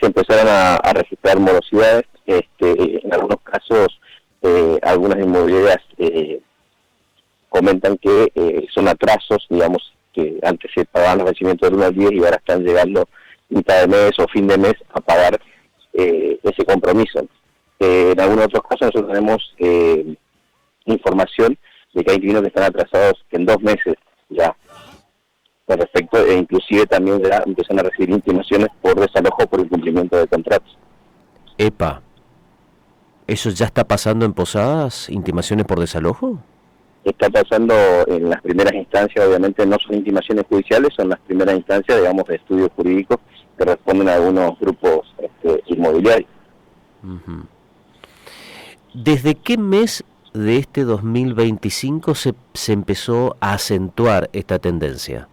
se empezaron a registrar morosidades. En algunos casos, algunas inmobiliarias comentan que son atrasos, digamos, que antes se pagaban los vencimientos del 1 al 10 y ahora están llegando mitad de mes o fin de mes a pagar ese compromiso. En algunos otros casos nosotros tenemos información de que hay inquilinos que están atrasados en 2 meses ya con respecto, e inclusive también ya empiezan a recibir intimaciones por desalojo por incumplimiento de contratos. Epa, ¿eso ya está pasando en Posadas, intimaciones por desalojo? Está pasando en las primeras instancias, obviamente no son intimaciones judiciales, son las primeras instancias, digamos, de estudios jurídicos que responden a algunos grupos inmobiliarios. Uh-huh. ¿Desde qué mes de este 2025 se empezó a acentuar esta tendencia?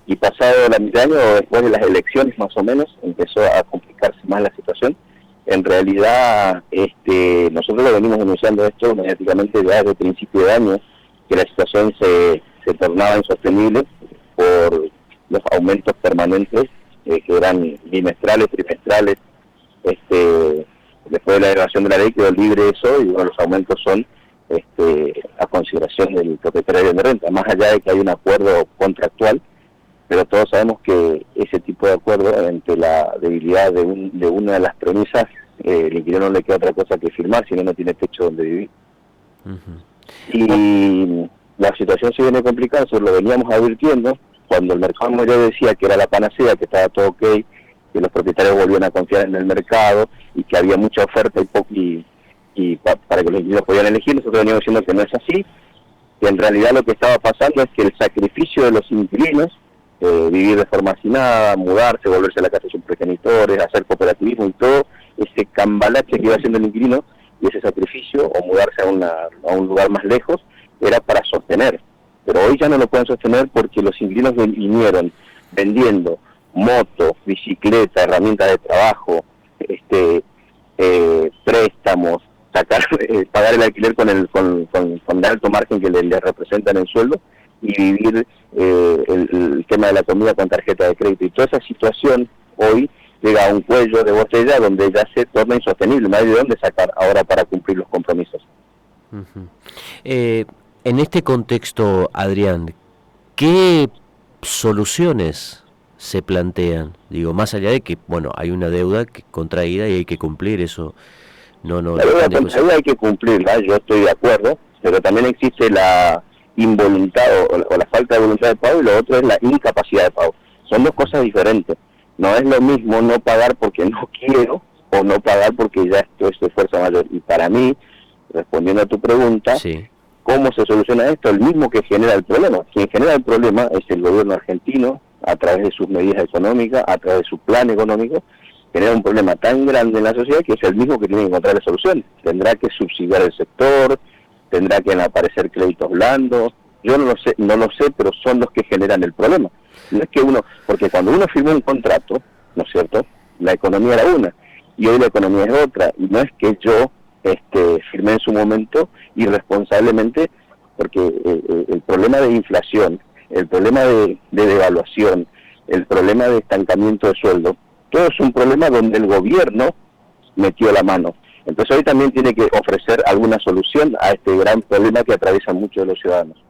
Y pasado la mitad de año, después de las elecciones más o menos, empezó a complicarse más la situación. En realidad, nosotros lo venimos denunciando esto mediáticamente ya desde el principio de año, que la situación se tornaba insostenible por los aumentos permanentes, que eran bimestrales, trimestrales. Después de la derogación de la ley quedó libre eso, y bueno, los aumentos son a consideración del propietario de renta, más allá de que hay un acuerdo contractual, pero todos sabemos que ese tipo de acuerdo, entre la debilidad de una de las premisas, el inquilino no le queda otra cosa que firmar, si no tiene techo donde vivir. Uh-huh. Y la situación se viene complicando, nosotros lo veníamos advirtiendo, cuando el mercado inmobiliario decía que era la panacea, que estaba todo ok, que los propietarios volvían a confiar en el mercado y que había mucha oferta para que los inquilinos podían elegir. Nosotros veníamos diciendo que no es así, que en realidad lo que estaba pasando es que el sacrificio de los inquilinos, vivir de forma hacinada, mudarse, volverse a la casa de sus progenitores, hacer cooperativismo y todo, ese cambalache que iba haciendo el inquilino y ese sacrificio, o mudarse a un lugar más lejos, era para sostener. Pero hoy ya no lo pueden sostener porque los inquilinos vinieron vendiendo motos, bicicletas, herramientas de trabajo, préstamos, pagar el alquiler con el alto margen que le representan el sueldo, y vivir el tema de la comida con tarjeta de crédito. Y toda esa situación hoy llega a un cuello de botella donde ya se torna insostenible, no hay de dónde sacar ahora para cumplir los compromisos. Uh-huh. En este contexto, Adrián, ¿qué soluciones se plantean? Digo, más allá de que, bueno, hay una deuda contraída y hay que cumplir eso. La deuda contraída hay que cumplirla, yo estoy de acuerdo, pero también existe la involuntad o la falta de voluntad de pago, y lo otro es la incapacidad de pago. Son dos cosas diferentes. No es lo mismo no pagar porque no quiero o no pagar porque ya esto es de fuerza mayor. Y para mí, respondiendo a tu pregunta, sí, ¿cómo se soluciona esto? El mismo que genera el problema. Quien genera el problema es el gobierno argentino, a través de sus medidas económicas, a través de su plan económico, genera un problema tan grande en la sociedad que es el mismo que tiene que encontrar la solución. Tendrá que subsidiar el sector, tendrá que aparecer créditos blandos, yo no lo sé, pero son los que generan el problema. No es que porque cuando uno firmó un contrato, ¿no es cierto?, la economía era una, y hoy la economía es otra, y no es que yo firmé en su momento irresponsablemente, porque el problema de inflación, el problema de devaluación, el problema de estancamiento de sueldo, todo es un problema donde el gobierno metió la mano. Entonces hoy también tiene que ofrecer alguna solución a este gran problema que atraviesan muchos de los ciudadanos.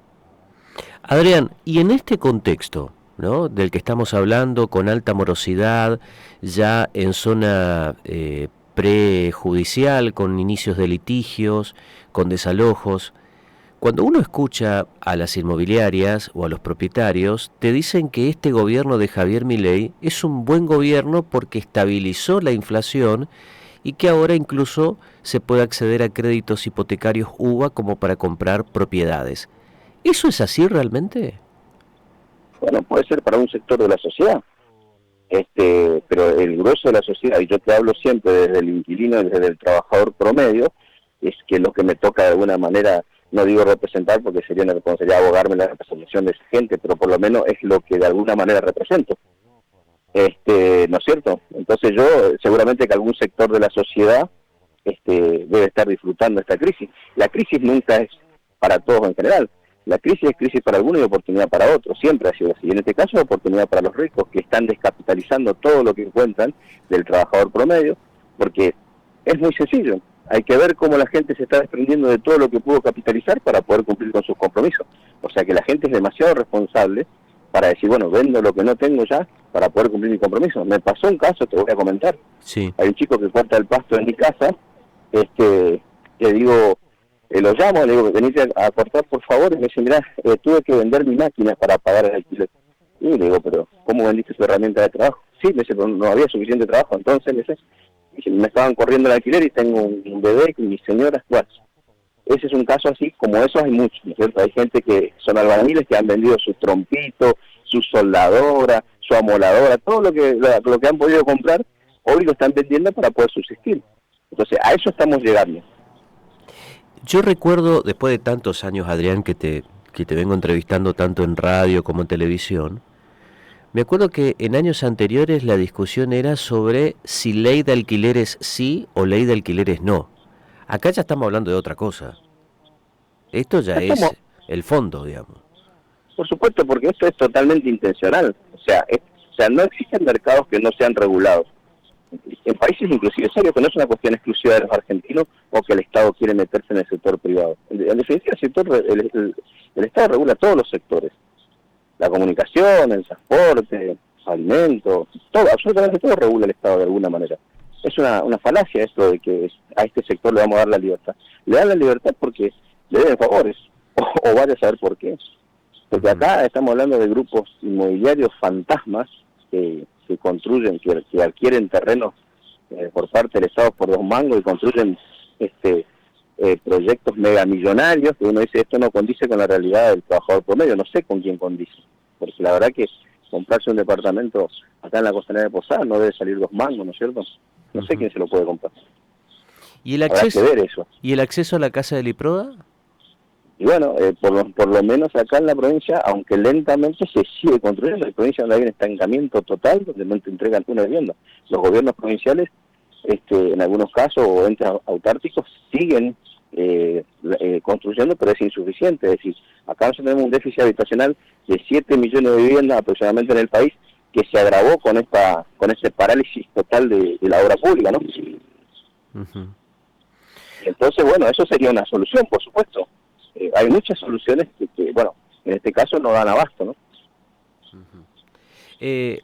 Adrián, y en este contexto, ¿no?, del que estamos hablando, con alta morosidad, ya en zona prejudicial, con inicios de litigios, con desalojos, cuando uno escucha a las inmobiliarias o a los propietarios, te dicen que este gobierno de Javier Milei es un buen gobierno porque estabilizó la inflación y que ahora incluso se puede acceder a créditos hipotecarios UVA como para comprar propiedades. ¿Eso es así realmente? Bueno, puede ser para un sector de la sociedad, pero el grueso de la sociedad, y yo te hablo siempre desde el inquilino, desde el trabajador promedio, es que lo que me toca de alguna manera, no digo representar porque sería una responsabilidad abogarme la representación de esa gente, pero por lo menos es lo que de alguna manera represento. ¿No es cierto? Entonces yo, seguramente que algún sector de la sociedad debe estar disfrutando esta crisis. La crisis nunca es para todos en general. La crisis es crisis para algunos y oportunidad para otros, siempre ha sido así. Y en este caso es oportunidad para los ricos que están descapitalizando todo lo que encuentran del trabajador promedio, porque es muy sencillo. Hay que ver cómo la gente se está desprendiendo de todo lo que pudo capitalizar para poder cumplir con sus compromisos. O sea que la gente es demasiado responsable para decir, bueno, vendo lo que no tengo ya para poder cumplir mi compromiso. Me pasó un caso, te voy a comentar. Sí. Hay un chico que corta el pasto en mi casa, le digo, lo llamo, le digo, venite a cortar por favor, y me dice, mirá, tuve que vender mi máquina para pagar el alquiler. Y le digo, pero ¿cómo vendiste tu herramienta de trabajo? Sí, me dice, pero no había suficiente trabajo, entonces, me estaban corriendo el alquiler y tengo un bebé y mi señora actual. Ese es un caso así, como esos hay muchos, ¿no es cierto? Hay gente que son albañiles que han vendido su trompito, su soldadora, su amoladora, todo lo que han podido comprar, hoy lo están vendiendo para poder subsistir. Entonces, a eso estamos llegando. Yo recuerdo, después de tantos años, Adrián, que te vengo entrevistando tanto en radio como en televisión, me acuerdo que en años anteriores la discusión era sobre si ley de alquileres sí o ley de alquileres no. Acá ya estamos hablando de otra cosa. Esto ya Estamos, es el fondo, digamos. por supuesto, porque esto es totalmente intencional. O sea, no existen mercados que no sean regulados. En países inclusive serios, que no es una cuestión exclusiva de los argentinos o que el Estado quiere meterse en el sector privado. En definitiva, el Estado regula todos los sectores. La comunicación, el transporte, alimentos, todo, absolutamente todo regula el Estado de alguna manera. Es una falacia esto de que a este sector le vamos a dar la libertad. Le dan la libertad porque le deben favores, o vaya a saber por qué. Porque acá estamos hablando de grupos inmobiliarios fantasmas que construyen, que adquieren terrenos por parte del Estado por 2 mangos y construyen proyectos megamillonarios, que uno dice, esto no condice con la realidad del trabajador promedio, no sé con quién condice, porque la verdad que comprarse un departamento acá en la costanera de Posadas no debe salir 2 mangos, ¿no es cierto? No sé quién se lo puede comprar. ¿Y el Habrá que acceso, ver eso. y el acceso a la casa del IPRODA? Y bueno, por lo menos acá en la provincia, aunque lentamente se sigue construyendo, la provincia donde hay un estancamiento total, donde no te entregan una vivienda. Los gobiernos provinciales, en algunos casos, o entes autárquicos, siguen construyendo, pero es insuficiente. Es decir, acá nosotros tenemos un déficit habitacional de 7 millones de viviendas aproximadamente en el país, que se agravó con ese parálisis total de la obra pública, ¿no? Uh-huh. Entonces, bueno, eso sería una solución, por supuesto. Hay muchas soluciones que, bueno, en este caso no dan abasto, ¿no?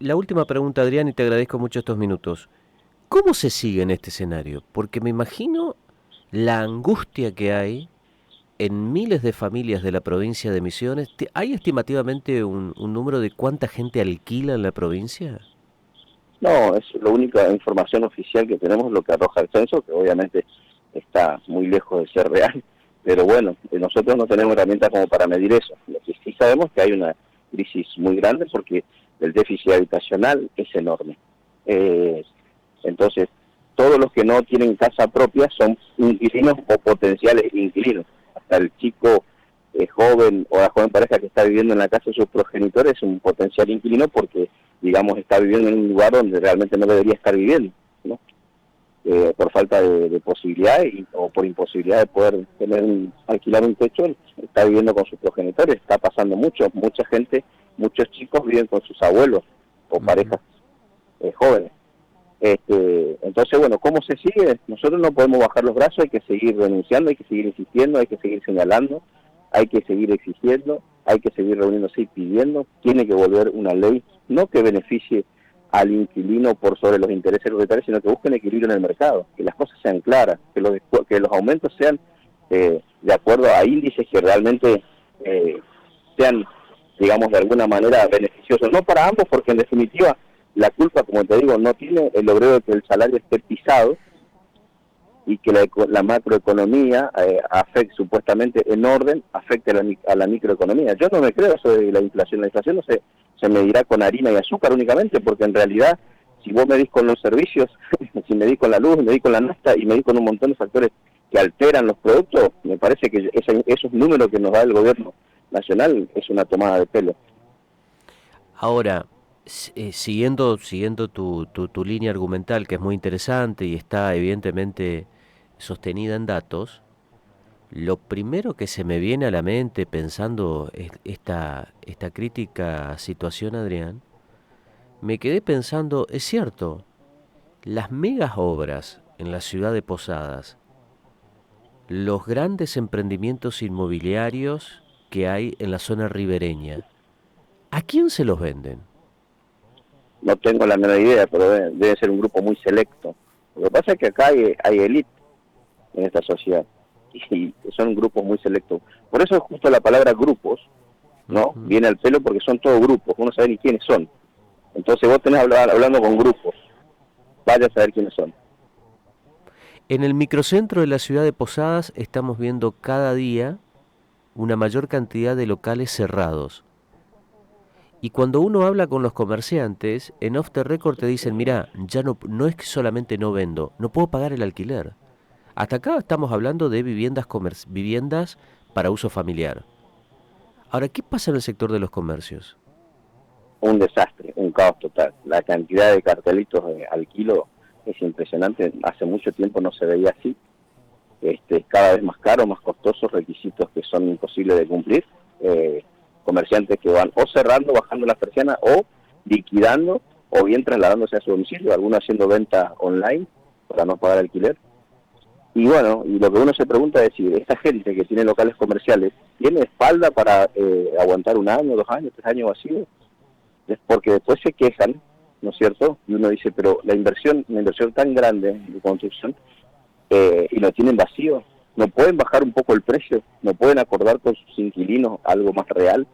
La última pregunta, Adrián, y te agradezco mucho estos minutos. ¿Cómo se sigue en este escenario? Porque me imagino la angustia que hay en miles de familias de la provincia de Misiones. ¿Hay estimativamente un número de cuánta gente alquila en la provincia? No, es la única información oficial que tenemos, lo que arroja el censo, que obviamente está muy lejos de ser real. Pero bueno, nosotros no tenemos herramientas como para medir eso. Lo que sí sabemos es que hay una crisis muy grande porque el déficit habitacional es enorme. Entonces, todos los que no tienen casa propia son inquilinos o potenciales inquilinos. Hasta el chico joven o la joven pareja que está viviendo en la casa de sus progenitores es un potencial inquilino porque, digamos, está viviendo en un lugar donde realmente no debería estar viviendo, ¿no? Por falta de posibilidad o por imposibilidad de poder alquilar un techo, está viviendo con sus progenitores. Está pasando mucha gente, muchos chicos viven con sus abuelos o parejas jóvenes. Entonces, bueno, ¿cómo se sigue? Nosotros no podemos bajar los brazos, hay que seguir denunciando, hay que seguir insistiendo, hay que seguir señalando, hay que seguir exigiendo, hay que seguir reuniéndose y pidiendo. Tiene que volver una ley, no que beneficie al inquilino por sobre los intereses propietarios, sino que busquen equilibrio en el mercado, que las cosas sean claras, que los aumentos sean de acuerdo a índices que realmente sean, digamos, de alguna manera beneficiosos, no para ambos, porque en definitiva la culpa, como te digo, no tiene el obrero de que el salario esté pisado y que la macroeconomía afecte supuestamente en orden, afecte a la microeconomía. Yo no me creo eso de la inflación. La inflación no se medirá con harina y azúcar únicamente, porque en realidad, si vos medís con los servicios, si medís con la luz, medís con la nafta y medís con un montón de factores que alteran los productos, me parece que esos números que nos da el gobierno nacional es una tomada de pelo. Ahora, siguiendo tu línea argumental, que es muy interesante y está evidentemente sostenida en datos, Lo primero que se me viene a la mente pensando esta crítica situación, Adrián, me quedé pensando, es cierto, las megas obras en la ciudad de Posadas, los grandes emprendimientos inmobiliarios que hay en la zona ribereña, ¿a quién se los venden? No tengo la menor idea, pero debe ser un grupo muy selecto. Lo que pasa es que acá hay élite en esta sociedad y son grupos muy selectos. Por eso justo la palabra grupos, ¿no? Ujú. Viene al pelo porque son todos grupos, uno sabe ni quiénes son. Entonces vos tenés hablando con grupos, vaya a saber quiénes son. En el microcentro de la ciudad de Posadas estamos viendo cada día una mayor cantidad de locales cerrados. Y cuando uno habla con los comerciantes, en Off the Record te dicen, mira, ya no es que solamente no vendo, no puedo pagar el alquiler. Hasta acá estamos hablando de viviendas para uso familiar. Ahora, ¿qué pasa en el sector de los comercios? Un desastre, un caos total. La cantidad de cartelitos al kilo es impresionante. Hace mucho tiempo no se veía así. Cada vez más caro, más costosos, requisitos que son imposibles de cumplir. Comerciantes que van o cerrando, bajando las persianas, o liquidando, o bien trasladándose a su domicilio, algunos haciendo venta online para no pagar alquiler. Y bueno, y lo que uno se pregunta es si esta gente que tiene locales comerciales tiene espalda para aguantar 1 año, 2 años, 3 años vacíos, es porque después se quejan, ¿no es cierto? Y uno dice, pero una inversión tan grande de construcción, y lo tienen vacío, no pueden bajar un poco el precio, no pueden acordar con sus inquilinos algo más real,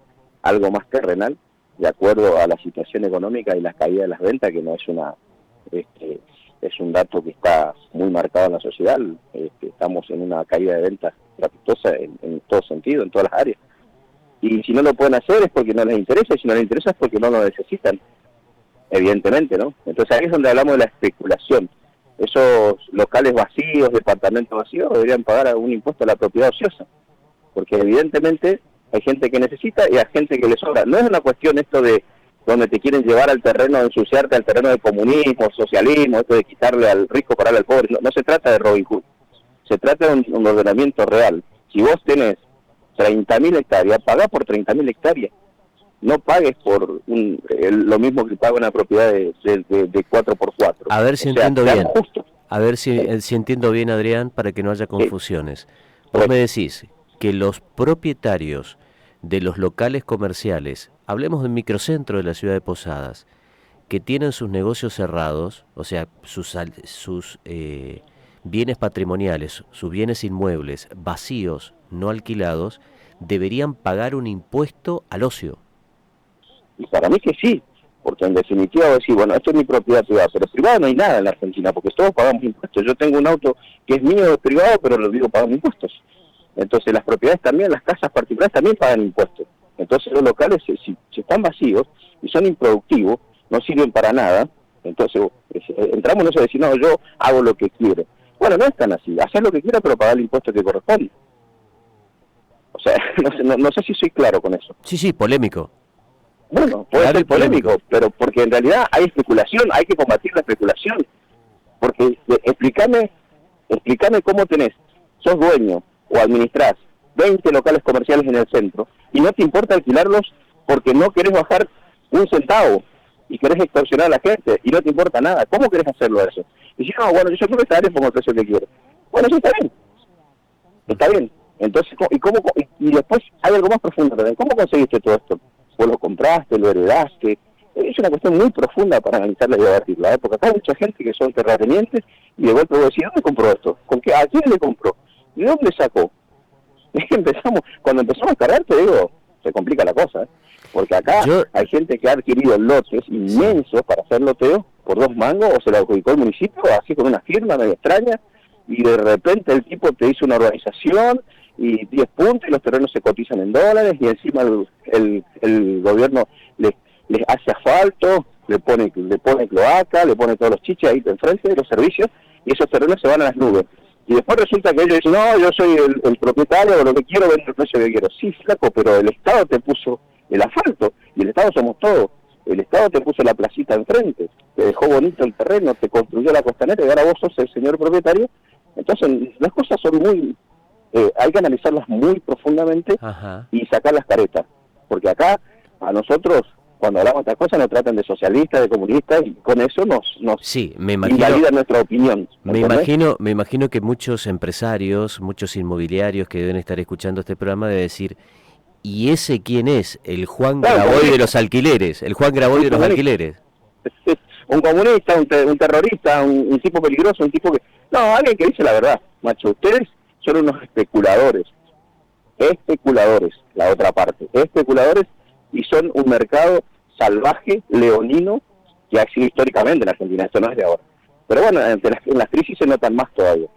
algo más terrenal, de acuerdo a la situación económica y la caída de las ventas, que no es es un dato que está muy marcado en la sociedad. Estamos en una caída de ventas estrepitosa en todo sentido, en todas las áreas. Y si no lo pueden hacer es porque no les interesa, y si no les interesa es porque no lo necesitan, evidentemente, ¿no? Entonces ahí es donde hablamos de la especulación. Esos locales vacíos, departamentos vacíos, deberían pagar un impuesto a la propiedad ociosa, porque evidentemente hay gente que necesita y hay gente que le sobra. No es una cuestión esto de donde te quieren llevar al terreno, de ensuciarte al terreno de comunismo, socialismo, esto de quitarle al rico para darle al pobre. No, no se trata de Robin Hood, se trata de un ordenamiento real. Si vos tenés 30.000 hectáreas, pagá por 30.000 hectáreas. No pagues por lo mismo que paga una propiedad de 4x4. A ver si O sea, entiendo seamos bien. justos. A ver si entiendo bien, Adrián, para que no haya confusiones. Vos Pues, me decís que los propietarios de los locales comerciales, hablemos del microcentro de la ciudad de Posadas, que tienen sus negocios cerrados, o sea, sus bienes patrimoniales, sus bienes inmuebles vacíos, no alquilados, deberían pagar un impuesto al ocio. y para mí que sí, porque en definitiva voy a decir, bueno, esto es mi propiedad privada, pero privada no hay nada en la Argentina, porque todos pagamos impuestos. Yo tengo un auto que es mío, es privado, pero lo digo pagando impuestos. Entonces las propiedades también, las casas particulares también pagan impuestos. Entonces los locales, si están vacíos y son improductivos, no sirven para nada, entonces entramos en eso de decir, no, yo hago lo que quiero. Bueno, no es tan así, hacer lo que quiera, pero pagar el impuesto que corresponde. O sea, no sé si soy claro con eso. Sí, sí, polémico. Bueno, puede Claro y ser polémico, pero porque en realidad hay especulación, hay que combatir la especulación. Porque explícame cómo tenés, sos dueño o administrás 20 locales comerciales en el centro y no te importa alquilarlos porque no querés bajar un centavo y querés extorsionar a la gente y no te importa nada. ¿Cómo querés hacerlo eso? Y si no, bueno, yo creo que esta área pongo el precio que quiero. Bueno, sí, está bien. Está bien. Entonces, y después hay algo más profundo también. ¿Cómo conseguiste todo esto? ¿Vos lo compraste, lo heredaste? Es una cuestión muy profunda para analizarla y debatirla, ¿eh? Porque acá hay mucha gente que son terratenientes y de golpe vos decís, ¿dónde compró esto? ¿Con qué? ¿A quién le compró? ¿De dónde sacó? Cuando empezamos a cargar, te digo, se complica la cosa, ¿eh? Porque acá Yo, hay gente que ha adquirido lotes sí. inmensos para hacer loteo por 2 mangos, o se lo adjudicó el municipio, así con una firma medio extraña, y de repente el tipo te hizo una organización y 10 puntos y los terrenos se cotizan en dólares y encima el gobierno les hace asfalto, le pone cloaca, le pone todos los chiches ahí enfrente de los servicios y esos terrenos se van a las nubes. Y después resulta que ellos dicen, no, yo soy el propietario de lo que quiero, vendo el precio que quiero. Sí, flaco, pero el Estado te puso el asfalto y el Estado somos todos. El Estado te puso la placita enfrente, te dejó bonito el terreno, te construyó la costanera y ahora vos sos el señor propietario. Entonces las cosas son muy hay que analizarlas muy profundamente y sacar las caretas, porque acá a nosotros, cuando hablamos de estas cosas, nos tratan de socialistas, de comunistas, y con eso nos sí, me imagino, invalida nuestra opinión. Me imagino que muchos empresarios, muchos inmobiliarios que deben estar escuchando este programa deben decir, ¿y ese quién es? El Juan Graboy de los alquileres, el Juan Graboy de los alquileres. Un comunista, un terrorista, un tipo peligroso, un tipo que... No, alguien que dice la verdad, macho. Ustedes son unos especuladores, la otra parte, especuladores, y son un mercado salvaje, leonino, que ha sido históricamente en Argentina, esto no es de ahora. Pero bueno, en las crisis se notan más todavía.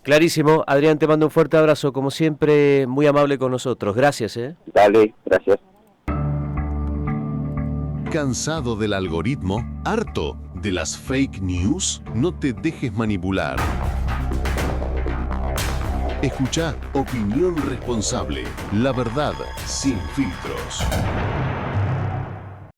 Clarísimo. Adrián, te mando un fuerte abrazo, como siempre, muy amable con nosotros. Gracias, Dale, gracias. ¿Cansado del algoritmo? ¿Harto de las fake news? No te dejes manipular. Escucha Opinión Responsable, la verdad sin filtros.